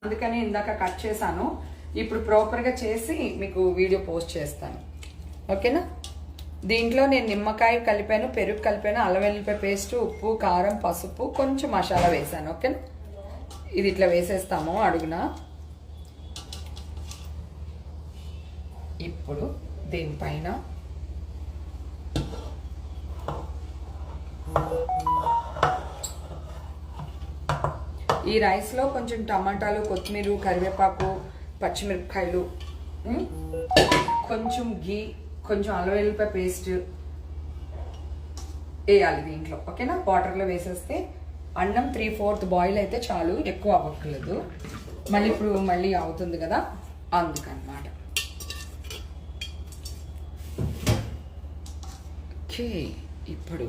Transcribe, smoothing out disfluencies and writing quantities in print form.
అందుకని ఇందాక కట్ చేశాను. ఇప్పుడు ప్రాపర్గా చేసి మీకు వీడియో పోస్ట్ చేస్తాను. ఓకేనా? దీంట్లో నేను నిమ్మకాయ కలిపాను, పెరుగు కలిపాను, అల్లం వెల్లుల్లిపాయ పేస్ట్, ఉప్పు, కారం, పసుపు, కొంచెం మసాలా వేసాను. ఓకేనా? ఇది ఇట్లా వేసేస్తాము అడుగున. ఇప్పుడు దీనిపైన ఈ రైస్లో కొంచెం టమాటాలు, కొత్తిమీర, కరివేపాకు, పచ్చిమిరపకాయలు, కొంచెం గీ, కొంచెం అల్లం వెల్లుల్లిపాయ పేస్ట్ వేయాలి దీంట్లో. ఓకేనా? వాటర్లో వేసేస్తే అన్నం 3/4 బాయిల్ అయితే చాలు, ఎక్కువ అవ్వట్లేదు. మళ్ళీ అవుతుంది కదా, అందుకన్నమాట. ఓకే, ఇప్పుడు